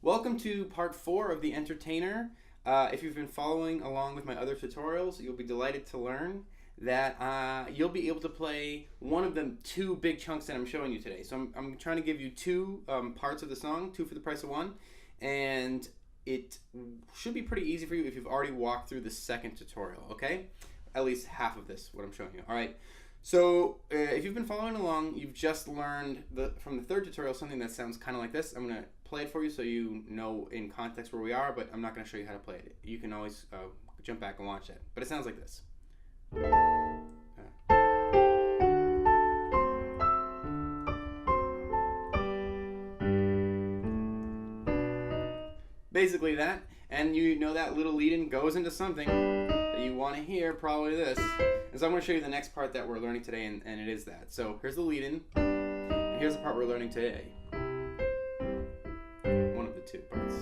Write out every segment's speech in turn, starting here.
Welcome to part 4 of The Entertainer. If you've been following along with my other tutorials, you'll be delighted to learn that you'll be able to play one of the two big chunks that I'm showing you today. So I'm trying to give you two parts of the song, two for the price of one, and it should be pretty easy for you if you've already walked through the second tutorial, okay? At least half of this, what I'm showing you. All right. So if you've been following along, you've just learned from the third tutorial something that sounds kind of like this. I'm going to play it for you so you know in context where we are, but I'm not going to show you how to play it. You can always jump back and watch it. But it sounds like this. Basically that, and you know that little lead-in goes into something that you want to hear, probably this. And so I'm going to show you the next part that we're learning today, and it is that. So here's the lead-in, and here's the part we're learning today. One of the two parts.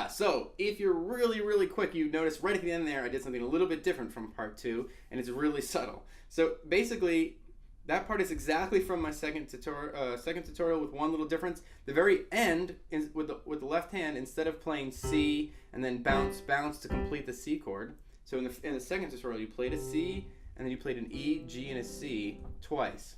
So if you're really quick, you notice right at the end there I did something a little bit different from part 2, and it's really subtle. So basically, that part is exactly from my second tutorial with one little difference. The very end is with the left hand, instead of playing C and then bounce to complete the C chord. So in the second tutorial, you played a C and then you played an E, G, and a C twice.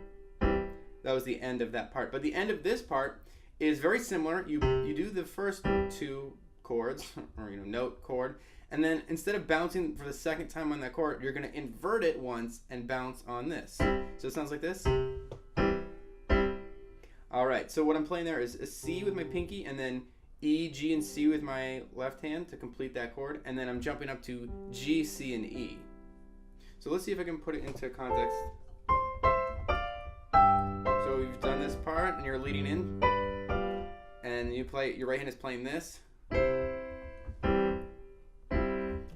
That was the end of that part. But the end of this part is very similar. You do the first two chords, or note chord, and then instead of bouncing for the second time on that chord, you're going to invert it once and bounce on this. So it sounds like this. Alright, so what I'm playing there is a C with my pinky, and then E, G, and C with my left hand to complete that chord, and then I'm jumping up to G, C, and E. So let's see if I can put it into context. So you've done this part, and you're leading in, and your right hand is playing this.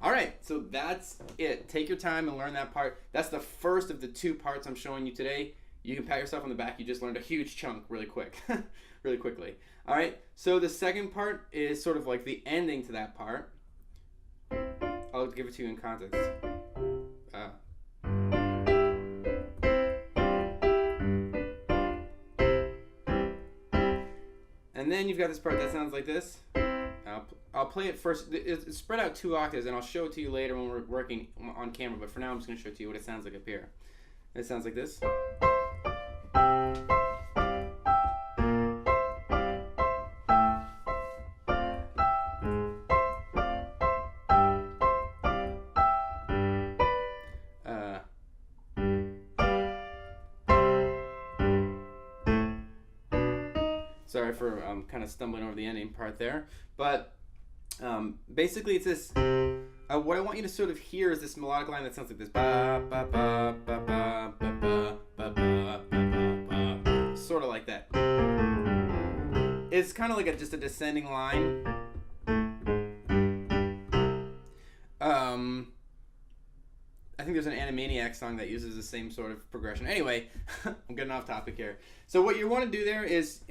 Alright, so that's it. Take your time and learn that part. That's the first of the two parts I'm showing you today. You can pat yourself on the back. You just learned a huge chunk really quickly. Alright, so the second part is sort of like the ending to that part. I'll give it to you in context. And then you've got this part that sounds like this. I'll play it first. It's spread out 2 octaves, and I'll show it to you later when we're working on camera, but for now I'm just going to show it to you what it sounds like up here. It sounds like this. Sorry for kind of stumbling over the ending part there, but basically it's this. What I want you to sort of hear is this melodic line that sounds like this. Ba, ba, ba, ba, ba, ba, ba, ba, ba, ba, ba. Sort of like that. It's kind of like just a descending line. I think there's an Animaniacs song that uses the same sort of progression. Anyway, I'm getting off topic here. So what you want to do there is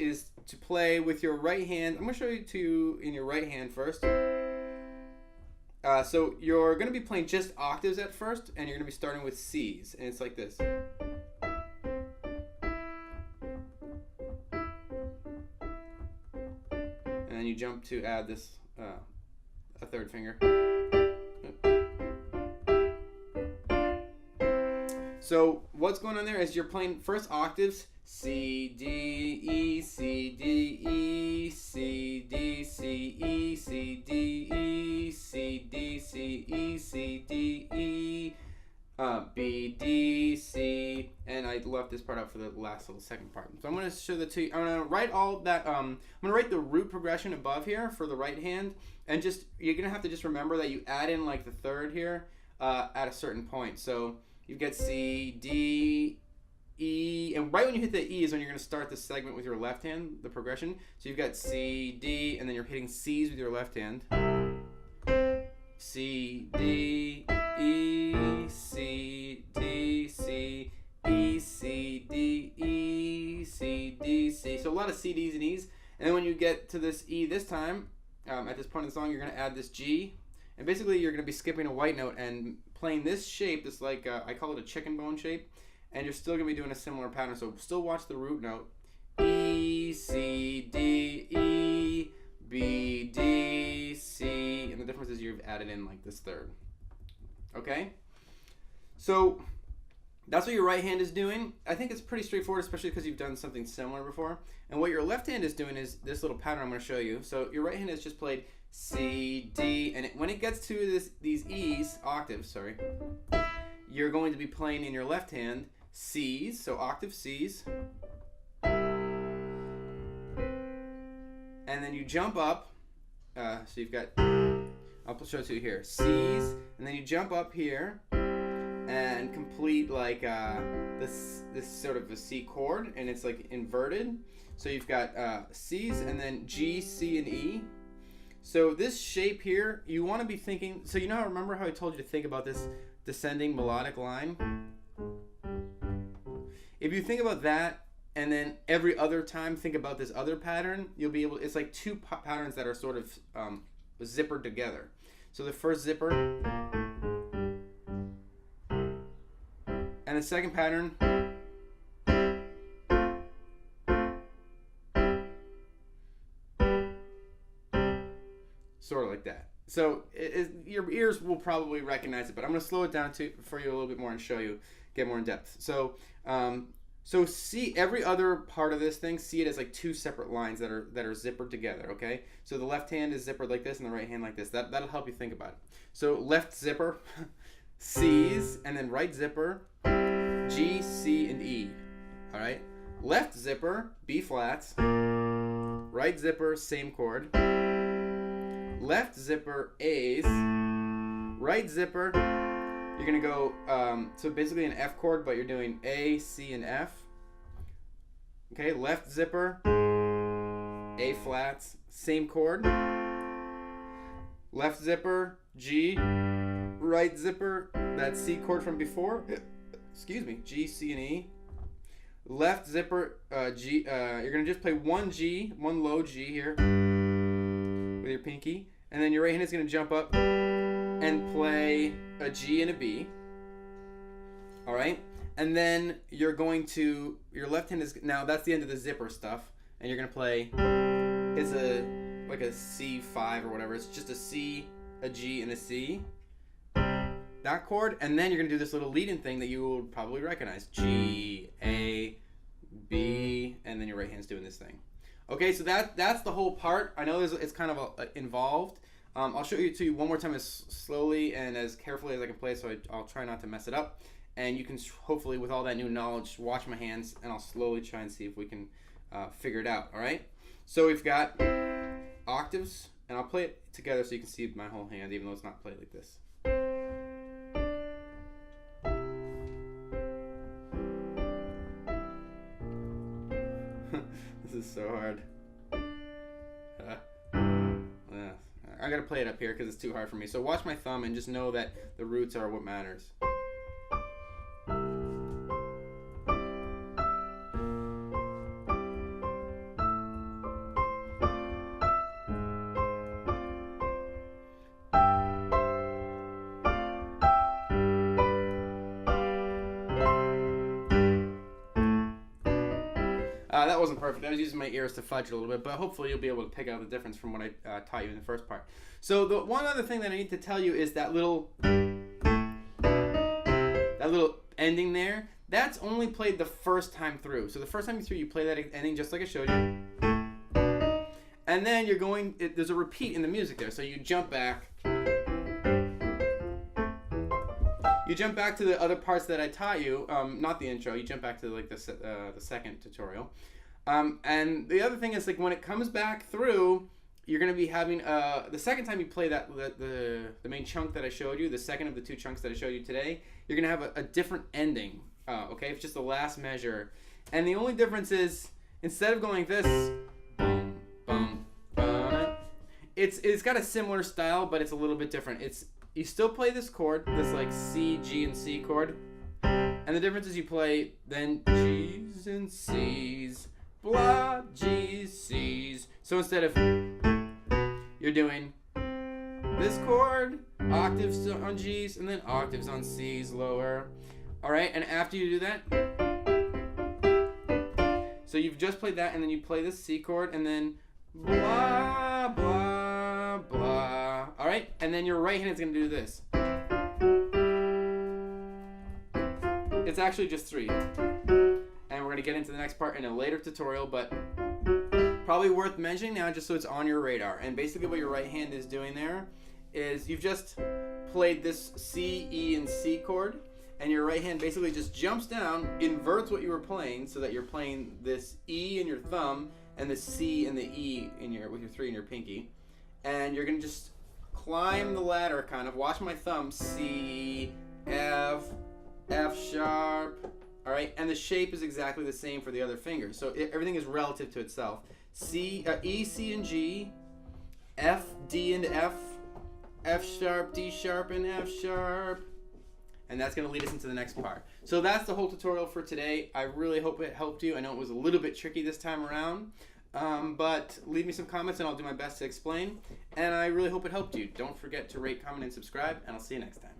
to play with your right hand. I'm going to show you in your right hand first. So you're going to be playing just octaves at first, and you're going to be starting with C's, and it's like this. And then you jump to add this, a third finger. So what's going on there is you're playing first octaves, C, D, E, C, D, E, C, D, C, E, C, D, E, C, D, C, E, C, D, E, B, D, C, and I left this part out for the last little second part. So I'm going to show that to you. I'm going to write all that, I'm going to write the root progression above here for the right hand, and you're going to have to just remember that you add in like the third here at a certain point. So you've got C, D, E, and right when you hit the E is when you're going to start the segment with your left hand, the progression. So you've got C, D, and then you're hitting C's with your left hand. C, D, E, C, D, C, E, C, D, E, C, D, C. So a lot of C, D's, and E's. And then when you get to this E this time, at this point in the song, you're going to add this G, And basically you're going to be skipping a white note and playing this shape, this like, I call it a chicken bone shape, and you're still going to be doing a similar pattern. So still watch the root note. E, C, D, E, B, D, C, and the difference is you've added in like this third. Okay? So that's what your right hand is doing. I think it's pretty straightforward, especially because you've done something similar before. And what your left hand is doing is this little pattern I'm going to show you. So your right hand has just played C, D, and when it gets to these E's, octaves, sorry, you're going to be playing in your left hand C's, so octave C's. And then you jump up, so you've got, I'll show it to you here, C's, and then you jump up here and complete like this sort of a C chord, and it's like inverted. So you've got C's and then G, C, and E. So this shape here, you want to be thinking, so you know, remember how I told you to think about this descending melodic line? If you think about that, and then every other time think about this other pattern, you'll be able, it's like two patterns that are sort of zippered together. So the first zipper, and the second pattern, sort of like that. So your ears will probably recognize it, but I'm going to slow it down for you a little bit more and show you, get more in depth. So so see every other part of this thing, see it as like two separate lines that are zippered together, okay? So the left hand is zippered like this and the right hand like this. That'll help you think about it. So left zipper, C's, and then right zipper, G, C, and E. All right? Left zipper, B flats. Right zipper, same chord. Left zipper, A's. Right zipper, you're going to go, so basically an F chord, but you're doing A, C, and F. Okay, left zipper, A flats, same chord. Left zipper, G. Right zipper, that C chord from before. Excuse me, G, C, and E. Left zipper, G, you're going to just play one G, one low G here with your pinky. And then your right hand is going to jump up and play a G and a B. All right? And then you're going to, your left hand is, now that's the end of the zipper stuff. And you're going to play, it's like a C5 or whatever. It's just a C, a G, and a C. That chord. And then you're going to do this little lead-in thing that you will probably recognize. G, A, B, and then your right hand's doing this thing. Okay, so that's the whole part. I know it's kind of involved. I'll show it to you one more time as slowly and as carefully as I can play, so I'll try not to mess it up. And you can hopefully, with all that new knowledge, watch my hands, and I'll slowly try and see if we can figure it out, all right? So we've got octaves, and I'll play it together so you can see my whole hand, even though it's not played like this. This is so hard. I gotta play it up here because it's too hard for me. So watch my thumb and just know that the roots are what matters. That wasn't perfect. I was using my ears to fudge it a little bit, but hopefully you'll be able to pick out the difference from what I taught you in the first part. So the one other thing that I need to tell you is that little ending there, that's only played the first time through. So the first time through, you play that ending just like I showed you. And then you're going, there's a repeat in the music there. So you jump back. You jump back to the other parts that I taught you, not the intro. You jump back to like the second tutorial. And the other thing is, like, when it comes back through, you're going to be having the second time you play that the main chunk that I showed you, the second of the two chunks that I showed you today, you're going to have a different ending. Okay, it's just the last measure, and the only difference is instead of going like this, bum, bum, bum, it's got a similar style, but it's a little bit different. You still play this chord, this like C, G, and C chord, and the difference is you play then G's and C's, blah, G's, C's. So instead of, you're doing this chord, octaves on G's, and then octaves on C's lower. All right, and after you do that, so you've just played that, and then you play the C chord, and then blah, blah, blah. All right, and then your right hand is going to do this. It's actually just 3. And we're going to get into the next part in a later tutorial, but probably worth mentioning now just so it's on your radar. And basically what your right hand is doing there is you've just played this C, E, and C chord, and your right hand basically just jumps down, inverts what you were playing so that you're playing this E in your thumb and the C and the E in with your 3 in your pinky. And you're going to just climb the ladder kind of. Watch my thumb. C, F, F sharp. All right, and the shape is exactly the same for the other fingers. So everything is relative to itself. C, E, C, and G, F, D, and F, F sharp, D sharp, and F sharp. And that's going to lead us into the next part. So that's the whole tutorial for today. I really hope it helped you. I know it was a little bit tricky this time around, but leave me some comments and I'll do my best to explain. And I really hope it helped you. Don't forget to rate, comment, and subscribe, and I'll see you next time.